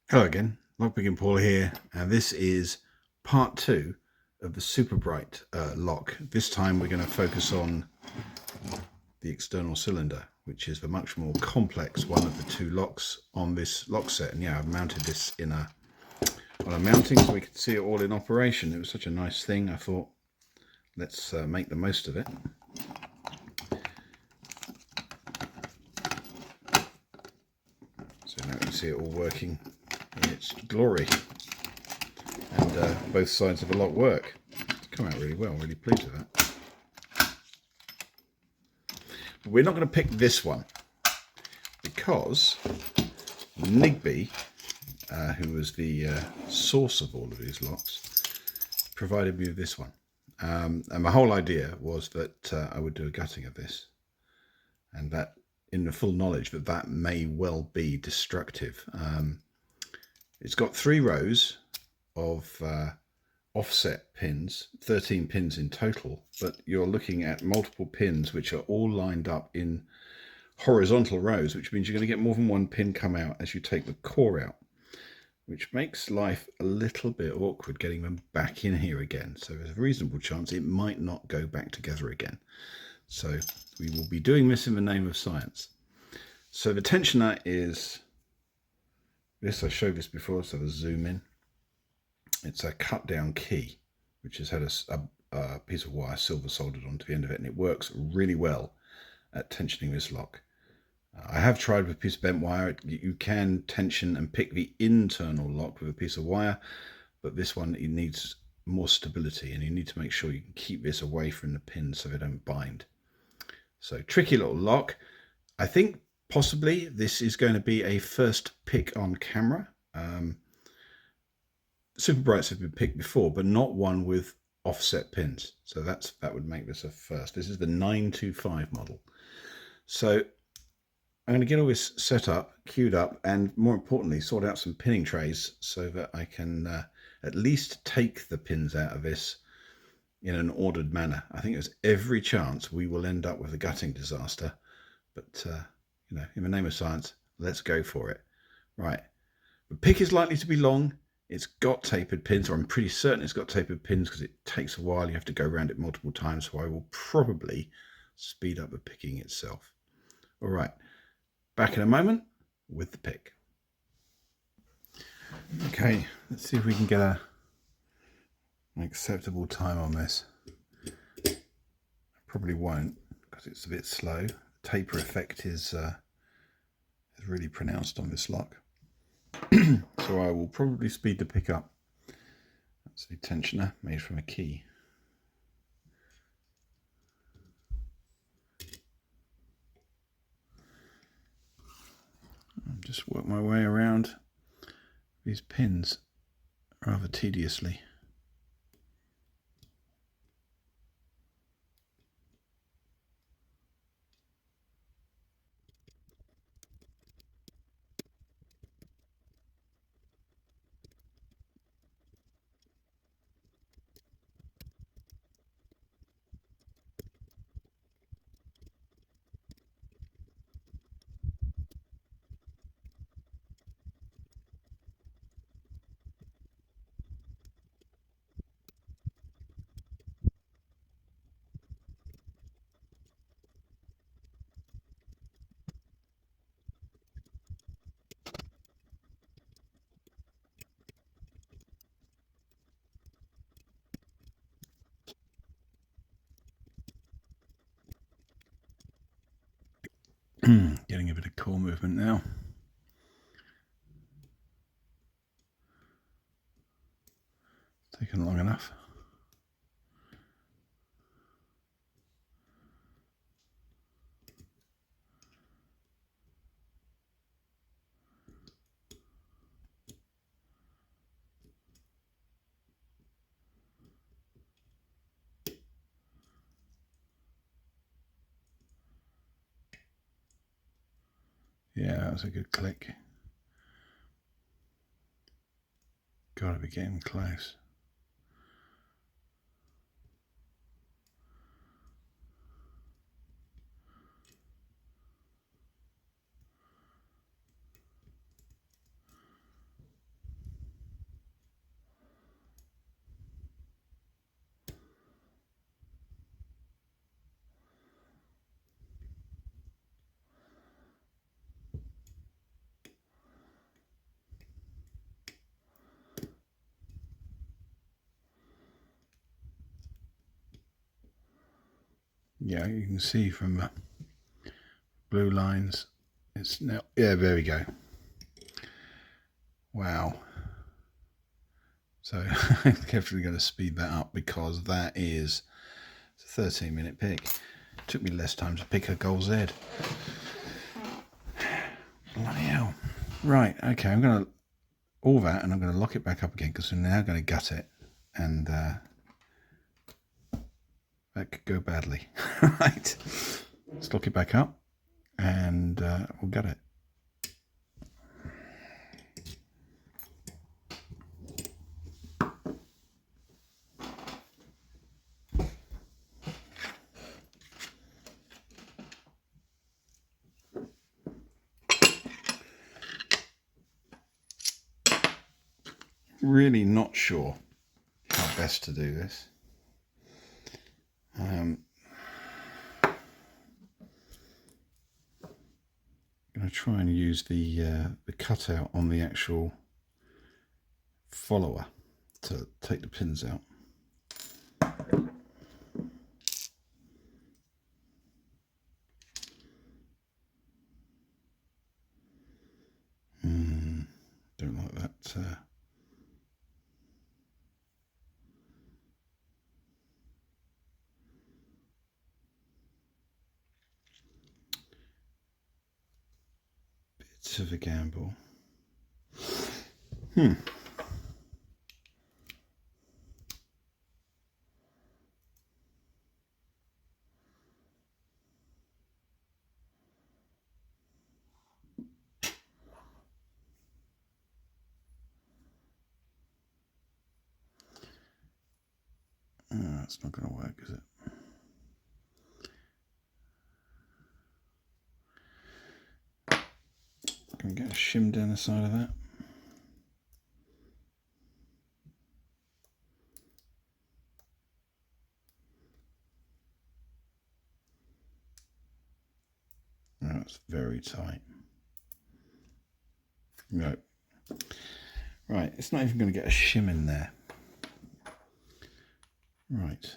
Hello again, Lockpicking Paul here, and this is part 2 of the super bright lock. This time we're going to focus on the external cylinder, which is the much more complex one of the two locks on this lock set. And yeah, I've mounted this on a mounting so we could see it all in operation. It was such a nice thing, I thought let's make the most of it. So now you can see it all working in its glory, and both sides of the lock work. It's come out really well, really pleased with that. But we're not going to pick this one because Nigby, who was the source of all of these locks, provided me with this one. And my whole idea was that I would do a gutting of this, and that in the full knowledge that that may well be destructive. It's got 3 rows of offset pins, 13 pins in total, but you're looking at multiple pins which are all lined up in horizontal rows, which means you're going to get more than one pin come out as you take the core out, which makes life a little bit awkward getting them back in here again. So there's a reasonable chance it might not go back together again. So we will be doing this in the name of science. So the tensioner is this. I showed this before, so the zoom in. It's a cut down key, which has had a piece of wire silver soldered onto the end of it, and it works really well at tensioning this lock. I have tried with a piece of bent wire. You can tension and pick the internal lock with a piece of wire, but this one, it needs more stability, and you need to make sure you can keep this away from the pins so they don't bind. So tricky little lock. I think possibly this is going to be a first pick on camera. Super brights have been picked before, but not one with offset pins. So that would make this a first. This is the 925 model. So I'm going to get all this set up, queued up, and more importantly, sort out some pinning trays so that I can at least take the pins out of this in an ordered manner. I think there's every chance we will end up with a gutting disaster, but you know, in the name of science, let's go for it. Right, the pick is likely to be long. It's got tapered pins, or I'm pretty certain it's got tapered pins because it takes a while. You have to go around it multiple times, so I will probably speed up the picking itself. All right, back in a moment with the pick. Okay, let's see if we can get an acceptable time on this. Probably won't because it's a bit slow. The taper effect is really pronounced on this lock. So I will probably speed the pick up. That's the tensioner made from a key. I'll just work my way around these pins rather tediously. Getting a bit of core movement now. Taken long enough. Yeah, that was a good click. Gotta be getting close. Yeah, you can see from the blue lines, it's now, yeah, there we go. Wow. So I'm definitely going to speed that up because that is a 13-minute pick. It took me less time to pick a goal Z. Bloody hell. Right, okay, I'm going to all that and I'm going to lock it back up again because we're now going to gut it, and that could go badly. Right, let's lock it back up and we'll gut it. Really not sure how best to do this. I'm going to try and use the cutout on the actual follower to take the pins out. Don't like that. Bits of a gamble. It's not going to work, is it? Can we get a shim down the side of that? Oh, that's very tight. No. Right, it's not even going to get a shim in there. Right.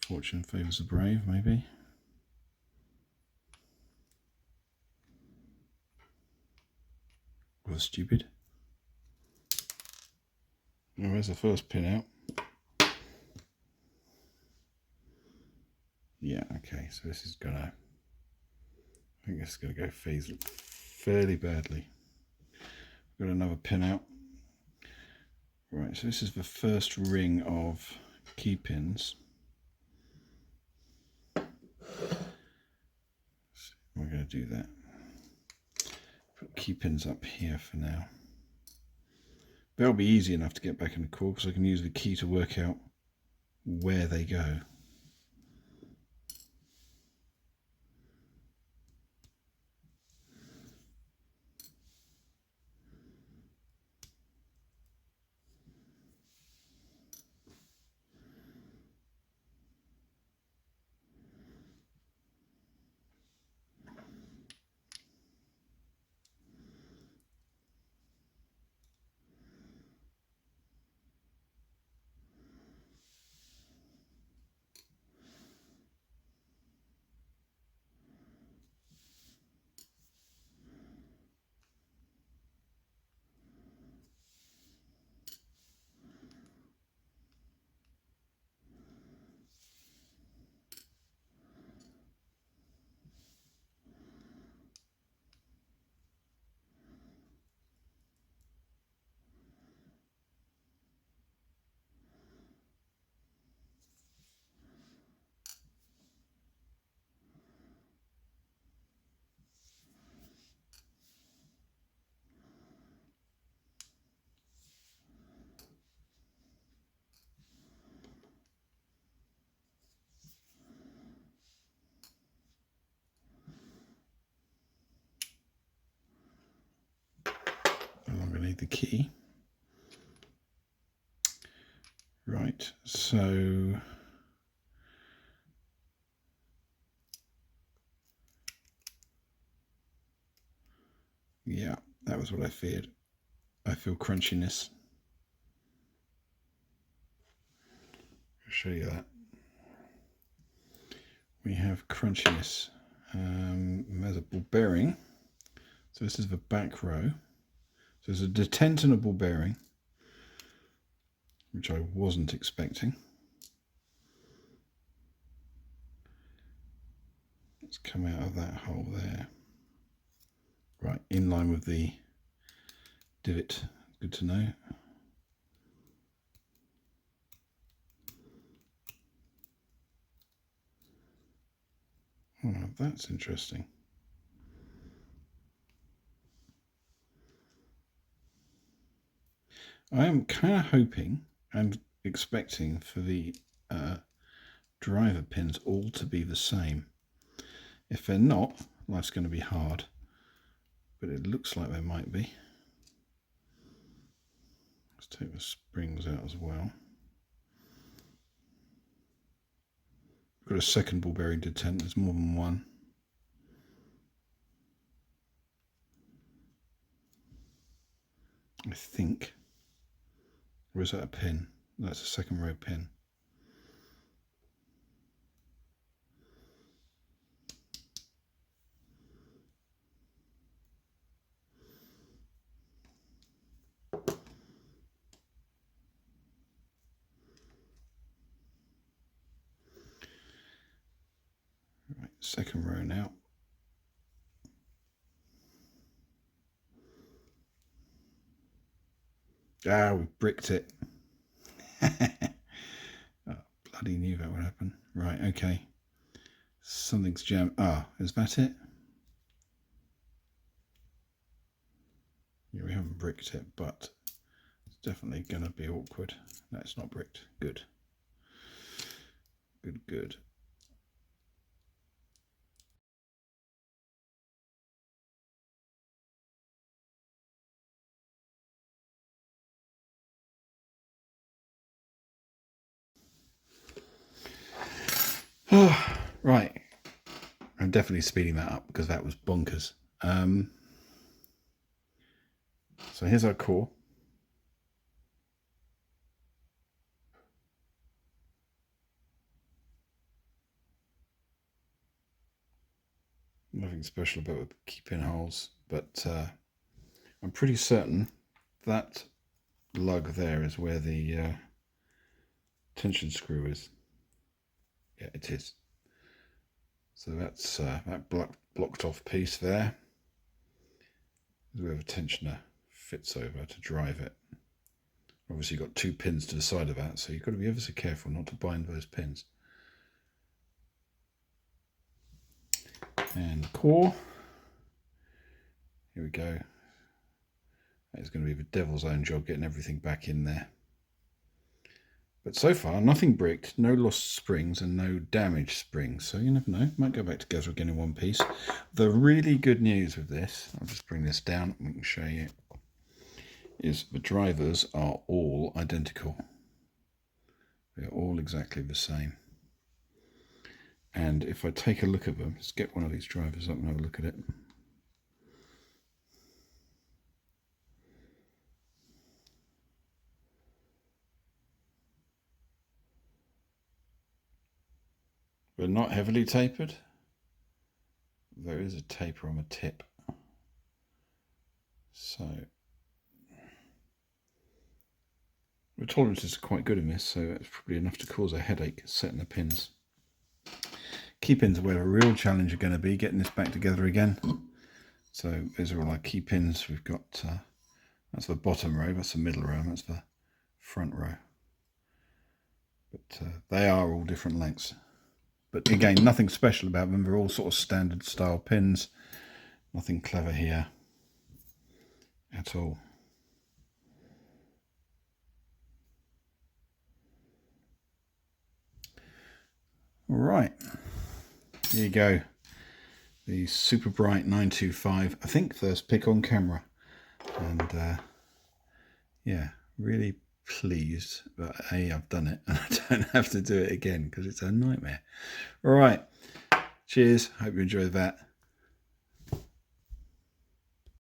Fortune favours the brave, maybe. Or the stupid. Oh, there's the first pin out. Yeah, okay, so this is gonna, I think this is gonna go fairly badly. Got another pin out. Right, so this is the first ring of key pins. So we're going to do that. Put key pins up here for now. They'll be easy enough to get back in the core because I can use the key to work out where they go. No longer need the key. Right, so yeah, that was what I feared. I feel crunchiness. I'll show you that. we have crunchiness. There's a ball bearing. So this is the back row. So there's a detensionable bearing, which I wasn't expecting. Let's come out of that hole there. Right, in line with the divot. Good to know. Oh, that's interesting. I am kind of hoping and expecting for the driver pins all to be the same. If they're not, life's going to be hard, but it looks like they might be. Let's take the springs out as well. Got a second ball bearing detent, there's more than one. I think. Or is that a pin? That's a second row pin. Right, second row now. Ah, we bricked it. Oh, bloody knew that would happen. Right, okay. Something's jammed. Ah, is that it? Yeah, we haven't bricked it, but it's definitely going to be awkward. No, it's not bricked. Good. Good, good. Oh, right. I'm definitely speeding that up because that was bonkers. So here's our core. Nothing special about the key pin holes, but I'm pretty certain that lug there is where the tension screw is. Yeah, it is. So that's that blocked off piece there is where the tensioner fits over to drive it. Obviously you've got two pins to the side of that, so you've got to be ever so careful not to bind those pins. And the core, here we go. It's going to be the devil's own job getting everything back in there. But so far, nothing bricked, no lost springs and no damaged springs. So you never know, might go back together again in one piece. The really good news with this, I'll just bring this down and we can show you, is the drivers are all identical. They're all exactly the same. And if I take a look at them, let's get one of these drivers up and have a look at it. They're not heavily tapered. There is a taper on the tip. So the tolerances are quite good in this, so it's probably enough to cause a headache setting the pins. Key pins are where the real challenge are going to be, getting this back together again. So these are all our key pins. We've got, that's the bottom row, that's the middle row, and that's the front row. But they are all different lengths. But again, nothing special about them. They're all sort of standard style pins. Nothing clever here at all. All right, here you go. The super bright 925, I think first pick on camera. And yeah, really pleased that I've done it and I don't have to do it again because it's a nightmare. All right, cheers, hope you enjoyed that.